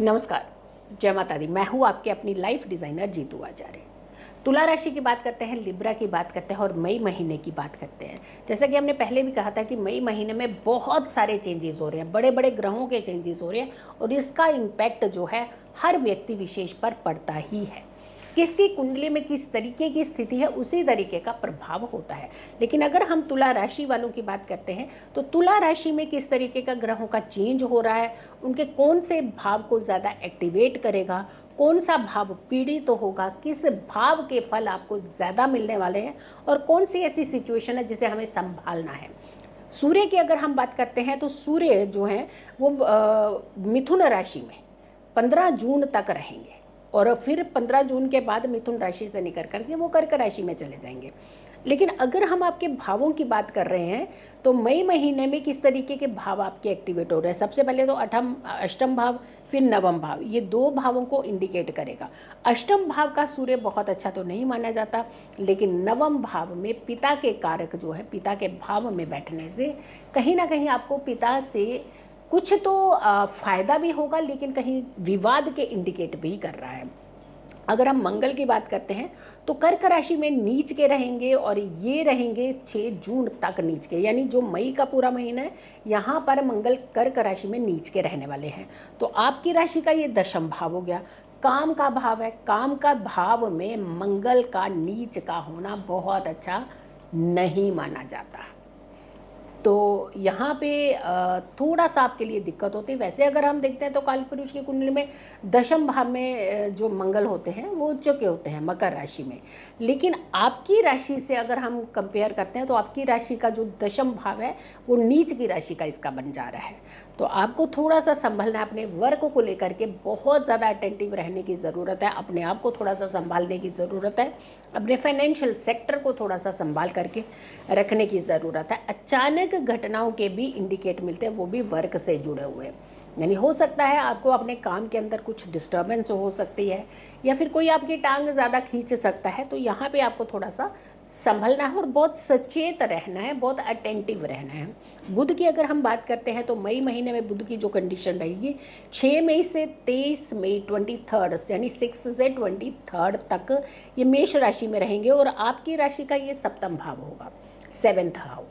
नमस्कार, जय माता दी। मैं हूँ आपके अपनी लाइफ डिज़ाइनर जीतू आचार्य। तुला राशि की बात करते हैं, लिब्रा की बात करते हैं और मई महीने की बात करते हैं। जैसा कि हमने पहले भी कहा था कि मई महीने में बहुत सारे चेंजेस हो रहे हैं, बड़े बड़े ग्रहों के चेंजेस हो रहे हैं और इसका इम्पैक्ट जो है हर व्यक्ति विशेष पर पड़ता ही है। किसकी कुंडली में किस तरीके की स्थिति है उसी तरीके का प्रभाव होता है। लेकिन अगर हम तुला राशि वालों की बात करते हैं तो तुला राशि में किस तरीके का ग्रहों का चेंज हो रहा है, उनके कौन से भाव को ज़्यादा एक्टिवेट करेगा, कौन सा भाव पीड़ित तो होगा, किस भाव के फल आपको ज़्यादा मिलने वाले हैं और कौन सी ऐसी सिचुएशन है जिसे हमें संभालना है। सूर्य की अगर हम बात करते हैं तो सूर्य जो है वो मिथुन राशि में 15 जून तक रहेंगे और फिर 15 जून के बाद मिथुन राशि से निकल करके वो कर्क राशि में चले जाएंगे। लेकिन अगर हम आपके भावों की बात कर रहे हैं तो मई महीने में किस तरीके के भाव आपके एक्टिवेट हो रहे हैं। सबसे पहले तो अष्टम भाव, फिर नवम भाव, ये दो भावों को इंडिकेट करेगा। अष्टम भाव का सूर्य बहुत अच्छा तो नहीं माना जाता, लेकिन नवम भाव में पिता के कारक जो है, पिता के भाव में बैठने से कहीं ना कहीं आपको पिता से कुछ तो फ़ायदा भी होगा, लेकिन कहीं विवाद के इंडिकेट भी कर रहा है। अगर हम मंगल की बात करते हैं तो कर्क राशि में नीच के रहेंगे और ये रहेंगे 6 जून तक नीच के, यानी जो मई का पूरा महीना है यहाँ पर मंगल कर्क राशि में नीच के रहने वाले हैं। तो आपकी राशि का ये दशम भाव हो गया, काम का भाव है। काम का भाव में मंगल का नीच का होना बहुत अच्छा नहीं माना जाता, तो यहाँ पे थोड़ा सा आपके लिए दिक्कत होती है। वैसे अगर हम देखते हैं तो कालपुरुष की कुंडली में दशम भाव में जो मंगल होते हैं वो उच्च के होते हैं मकर राशि में। लेकिन आपकी राशि से अगर हम कंपेयर करते हैं तो आपकी राशि का जो दशम भाव है वो नीच की राशि का इसका बन जा रहा है। तो आपको थोड़ा सा संभलना है, अपने वर्क को लेकर के बहुत ज़्यादा अटेंटिव रहने की ज़रूरत है, अपने आप को थोड़ा सा संभालने की ज़रूरत है, अपने फाइनेंशियल सेक्टर को थोड़ा सा संभाल करके रखने की ज़रूरत है। अचानक घटनाओं के भी इंडिकेट मिलते हैं, वो भी वर्क से जुड़े हुए, यानी हो सकता है आपको अपने काम के अंदर कुछ डिस्टर्बेंस हो सकती है या फिर कोई आपकी टांग ज़्यादा खींच सकता है। तो यहाँ पे आपको थोड़ा सा संभलना है और बहुत सचेत रहना है, बहुत अटेंटिव रहना है। बुध की अगर हम बात करते हैं तो मई महीने में बुध की जो कंडीशन रहेगी 6 मई से 23 मई 23 यानी 6 से 23 तक ये मेष राशि में रहेंगे और आपकी राशि का ये सप्तम भाव होगा, 7th हाउस।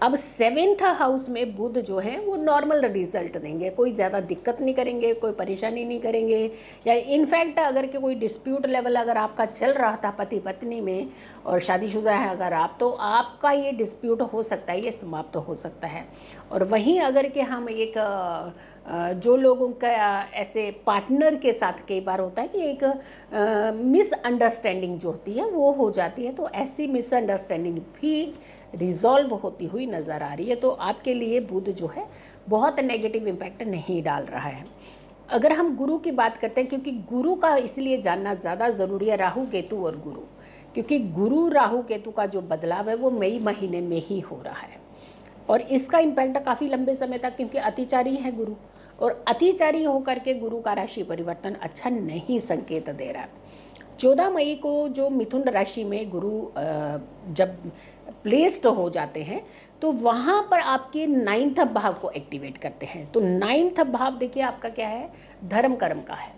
अब 7th हाउस में बुध जो है वो नॉर्मल रिजल्ट देंगे, कोई ज़्यादा दिक्कत नहीं करेंगे, कोई परेशानी नहीं करेंगे। या इनफैक्ट अगर कि कोई डिस्प्यूट लेवल अगर आपका चल रहा था पति पत्नी में और शादीशुदा है अगर आप, तो आपका ये डिस्प्यूट हो सकता है, ये समाप्त हो सकता है। और वहीं अगर कि हम एक जो लोगों का ऐसे पार्टनर के साथ कई बार होता है कि एक मिसअंडरस्टैंडिंग जो होती है वो हो जाती है, तो ऐसी मिसअंडरस्टैंडिंग भी रिजॉल्व होती हुई नज़र आ रही है। तो आपके लिए बुध जो है बहुत नेगेटिव इम्पैक्ट नहीं डाल रहा है। अगर हम गुरु की बात करते हैं, क्योंकि गुरु का इसलिए जानना ज़्यादा ज़रूरी है, राहु केतु और गुरु, क्योंकि गुरु राहु केतु का जो बदलाव है वो मई महीने में ही हो रहा है और इसका इम्पैक्ट काफ़ी लंबे समय तक, क्योंकि अतिचारी है गुरु और अतिचारी होकर के गुरु का राशि परिवर्तन अच्छा नहीं संकेत दे रहा है। 14 मई को जो मिथुन राशि में गुरु जब प्लेस्ड हो जाते हैं तो वहाँ पर आपके 9th भाव को एक्टिवेट करते हैं। तो 9th भाव देखिए आपका क्या है, धर्म कर्म का है।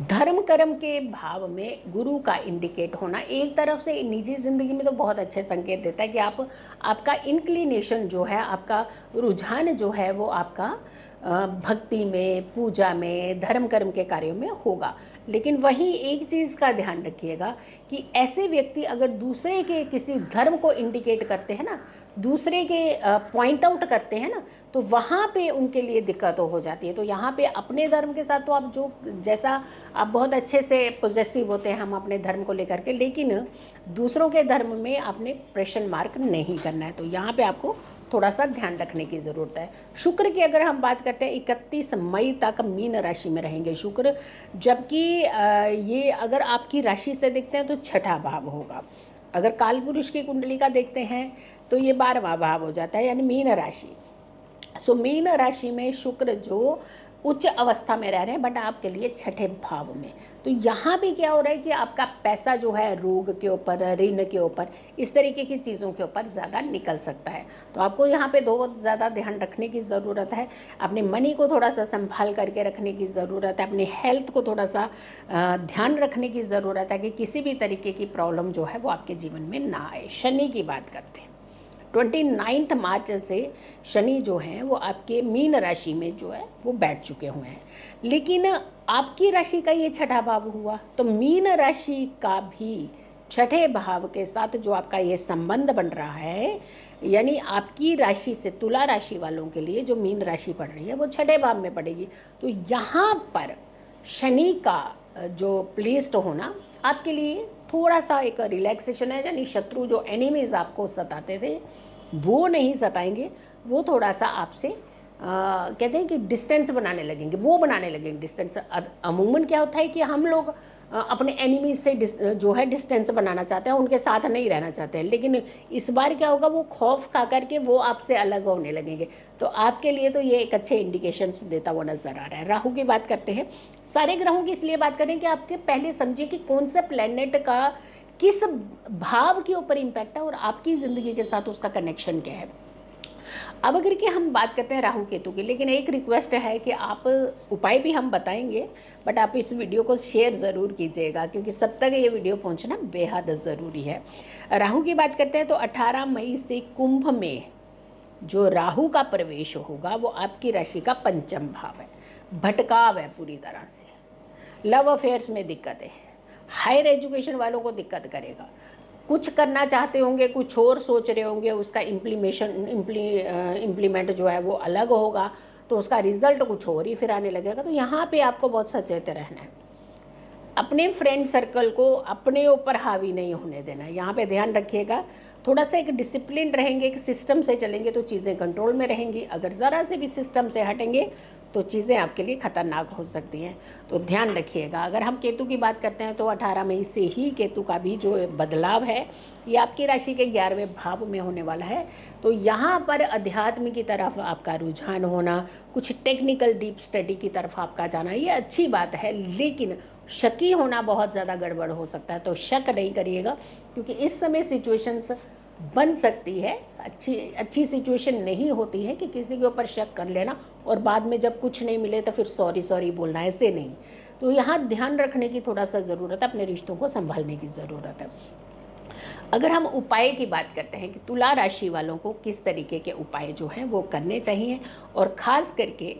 धर्म कर्म के भाव में गुरु का इंडिकेट होना एक तरफ से निजी ज़िंदगी में तो बहुत अच्छे संकेत देता है कि आपका इंक्लिनेशन जो है, आपका रुझान जो है वो आपका भक्ति में, पूजा में, धर्म कर्म के कार्यों में होगा। लेकिन वहीं एक चीज़ का ध्यान रखिएगा कि ऐसे व्यक्ति अगर दूसरे के किसी धर्म को इंडिकेट करते हैं ना, दूसरे के पॉइंट आउट करते हैं ना, तो वहाँ पे उनके लिए दिक्कत हो जाती है। तो यहाँ पे अपने धर्म के साथ तो आप जो जैसा आप बहुत अच्छे से पॉजिटिव होते हैं हम अपने धर्म को लेकर के, लेकिन दूसरों के धर्म में आपने प्रश्न मार्क नहीं करना है। तो यहाँ पे आपको थोड़ा सा ध्यान रखने की ज़रूरत है। शुक्र की अगर हम बात करते हैं 31 मई तक मीन राशि में रहेंगे शुक्र, जबकि ये अगर आपकी राशि से देखते हैं तो 6ठा भाव होगा। अगर कालपुरुष की कुंडली का देखते हैं तो ये 12वां भाव हो जाता है, यानी मीन राशि। सो मीन राशि में शुक्र जो उच्च अवस्था में रह रहे हैं, बट आपके लिए छठे भाव में। तो यहाँ भी क्या हो रहा है कि आपका पैसा जो है रोग के ऊपर, ऋण के ऊपर, इस तरीके की चीज़ों के ऊपर ज़्यादा निकल सकता है। तो आपको यहाँ पे बहुत ज़्यादा ध्यान रखने की ज़रूरत है। अपने मनी को थोड़ा सा संभाल करके रखने की ज़रूरत है। अपनी हेल्थ को थोड़ा सा ध्यान रखने की ज़रूरत है कि किसी भी तरीके की प्रॉब्लम जो है वो आपके जीवन में ना आए। शनि की बात करते हैं, 29 मार्च से शनि जो हैं वो आपके मीन राशि में जो है वो बैठ चुके हुए हैं। लेकिन आपकी राशि का ये छठा भाव हुआ, तो मीन राशि का भी छठे भाव के साथ जो आपका ये संबंध बन रहा है, यानी आपकी राशि से तुला राशि वालों के लिए जो मीन राशि पड़ रही है वो छठे भाव में पड़ेगी। तो यहाँ पर शनि का जो प्लेस्ड होना आपके लिए थोड़ा सा एक रिलैक्सेशन है, यानी शत्रु जो एनिमीज आपको सताते थे वो नहीं सताएंगे, वो थोड़ा सा आपसे कहते हैं कि डिस्टेंस बनाने लगेंगे, वो बनाने लगेंगे डिस्टेंस। अमूमन क्या होता है कि हम लोग अपने एनिमीज से जो है डिस्टेंस बनाना चाहते हैं, उनके साथ नहीं रहना चाहते हैं, लेकिन इस बार क्या होगा, वो खौफ खा करके वो आपसे अलग होने लगेंगे। तो आपके लिए तो ये एक अच्छे इंडिकेशंस देता हुआ नजर आ रहा है। राहु की बात करते हैं, सारे ग्रहों की इसलिए बात करें कि आपके पहले समझिए कि कौन से प्लैनेट का किस भाव के ऊपर इम्पैक्ट है और आपकी ज़िंदगी के साथ उसका कनेक्शन क्या है। अब अगर कि हम बात करते हैं राहु केतु की, लेकिन एक रिक्वेस्ट है कि आप उपाय भी हम बताएंगे, बट आप इस वीडियो को शेयर ज़रूर कीजिएगा क्योंकि सब तक ये वीडियो पहुंचना बेहद ज़रूरी है। राहु की बात करते हैं तो 18 मई से कुंभ में जो राहु का प्रवेश होगा वो आपकी राशि का पंचम भाव है। भटकाव है पूरी तरह से, लव अफेयर्स में दिक्कतें हैं, हायर एजुकेशन वालों को दिक्कत करेगा, कुछ करना चाहते होंगे, कुछ और सोच रहे होंगे, उसका इम्प्लीमेंट जो है वो अलग होगा, तो उसका रिजल्ट कुछ और ही फिर आने लगेगा। तो यहाँ पे आपको बहुत सचेत रहना है, अपने फ्रेंड सर्कल को अपने ऊपर हावी नहीं होने देना है। यहाँ पे ध्यान रखिएगा, थोड़ा सा एक डिसिप्लिन रहेंगे, एक सिस्टम से चलेंगे तो चीज़ें कंट्रोल में रहेंगी। अगर ज़रा से भी सिस्टम से हटेंगे तो चीज़ें आपके लिए खतरनाक हो सकती हैं, तो ध्यान रखिएगा। अगर हम केतु की बात करते हैं तो 18 मई से ही केतु का भी जो बदलाव है ये आपकी राशि के 11वें भाव में होने वाला है। तो यहाँ पर अध्यात्म की तरफ आपका रुझान होना, कुछ टेक्निकल डीप स्टडी की तरफ आपका जाना, ये अच्छी बात है, लेकिन शकी होना बहुत ज़्यादा गड़बड़ हो सकता है। तो शक नहीं करिएगा क्योंकि इस समय सिचुएशंस बन सकती है, अच्छी सिचुएशन नहीं होती है कि किसी के ऊपर शक कर लेना और बाद में जब कुछ नहीं मिले तो फिर सॉरी बोलना, ऐसे नहीं। तो यहाँ ध्यान रखने की थोड़ा सा ज़रूरत है, अपने रिश्तों को संभालने की ज़रूरत है। अगर हम उपाय की बात करते हैं कि तुला राशि वालों को किस तरीके के उपाय जो हैं वो करने चाहिए और ख़ास करके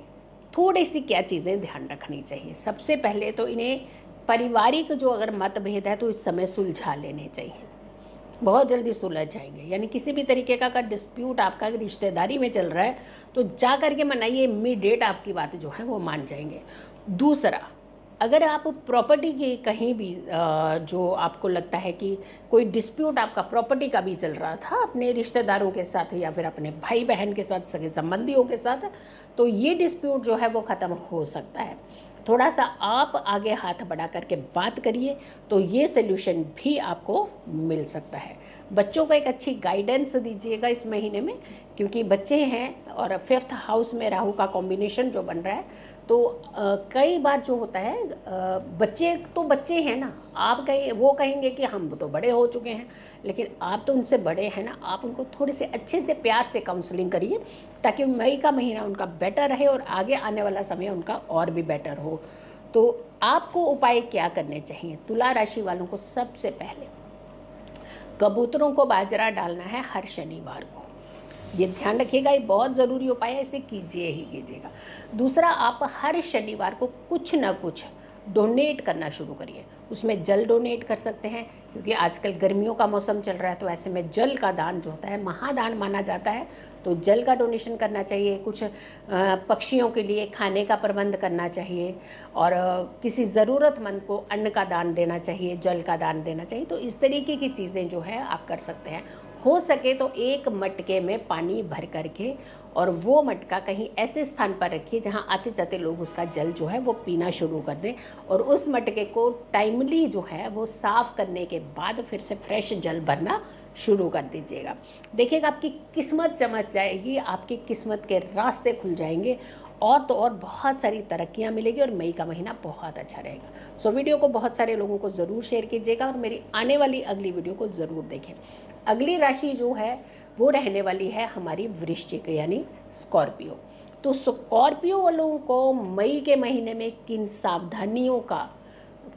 थोड़ी सी क्या चीज़ें ध्यान रखनी चाहिए। सबसे पहले तो इन्हें पारिवारिक जो अगर मतभेद है तो इस समय सुलझा लेने चाहिए, बहुत जल्दी सुलझ जाएंगे। यानी किसी भी तरीके का अगर डिस्प्यूट आपका रिश्तेदारी में चल रहा है तो जा करके मनाइए, इमीडिएट आपकी बात जो है वो मान जाएंगे। दूसरा, अगर आप प्रॉपर्टी की कहीं भी जो आपको लगता है कि कोई डिस्प्यूट आपका प्रॉपर्टी का भी चल रहा था अपने रिश्तेदारों के साथ या फिर अपने भाई बहन के साथ, सगे संबंधियों के साथ, तो ये डिस्प्यूट जो है वो ख़त्म हो सकता है। थोड़ा सा आप आगे हाथ बढ़ा करके बात करिए तो ये सल्यूशन भी आपको मिल सकता है। बच्चों को एक अच्छी गाइडेंस दीजिएगा इस महीने में, क्योंकि बच्चे हैं और 5th हाउस में राहु का कॉम्बिनेशन जो बन रहा है, तो कई बार जो होता है बच्चे तो बच्चे हैं ना, आप वो कहेंगे कि हम तो बड़े हो चुके हैं, लेकिन आप तो उनसे बड़े हैं ना, आप उनको थोड़े से अच्छे से प्यार से काउंसलिंग करिए ताकि मई का महीना उनका बेटर रहे और आगे आने वाला समय उनका और भी बेटर हो। तो आपको उपाय क्या करने चाहिए? तुला राशि वालों को सबसे पहले कबूतरों को बाजरा डालना है हर शनिवार को, ये ध्यान रखिएगा, ये बहुत ज़रूरी उपाय है, इसे कीजिए ही कीजिएगा। दूसरा, आप हर शनिवार को कुछ ना कुछ डोनेट करना शुरू करिए। उसमें जल डोनेट कर सकते हैं क्योंकि आजकल गर्मियों का मौसम चल रहा है, तो ऐसे में जल का दान जो होता है महादान माना जाता है, तो जल का डोनेशन करना चाहिए। कुछ पक्षियों के लिए खाने का प्रबंध करना चाहिए और किसी ज़रूरतमंद को अन्न का दान देना चाहिए, जल का दान देना चाहिए। तो इस तरीके की चीज़ें जो है आप कर सकते हैं। हो सके तो एक मटके में पानी भर करके और वो मटका कहीं ऐसे स्थान पर रखिए जहाँ आते जाते लोग उसका जल जो है वो पीना शुरू कर दें, और उस मटके को टाइमली जो है वो साफ़ करने के बाद फिर से फ्रेश जल भरना शुरू कर दीजिएगा। देखिएगा आपकी किस्मत चमक जाएगी, आपकी किस्मत के रास्ते खुल जाएंगे और तो और बहुत सारी तरक्कियाँ मिलेगी और मई का महीना बहुत अच्छा रहेगा। सो वीडियो को बहुत सारे लोगों को ज़रूर शेयर कीजिएगा और मेरी आने वाली अगली वीडियो को ज़रूर देखें। अगली राशि जो है वो रहने वाली है हमारी वृश्चिक यानी स्कॉर्पियो। तो स्कॉर्पियो वालों को मई के महीने में किन सावधानियों का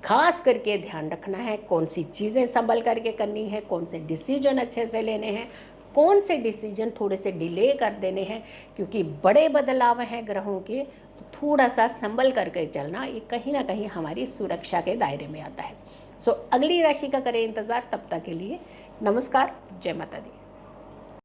खास करके ध्यान रखना है, कौन सी चीज़ें संभल करके करनी है, कौन से डिसीजन अच्छे से लेने हैं, कौन से डिसीजन थोड़े से डिले कर देने हैं, क्योंकि बड़े बदलाव हैं ग्रहों के, तो थोड़ा सा संभल करके चलना ये कहीं ना कहीं हमारी सुरक्षा के दायरे में आता है। सो अगली राशि का करें इंतज़ार। तब तक के लिए नमस्कार, जय माता दी।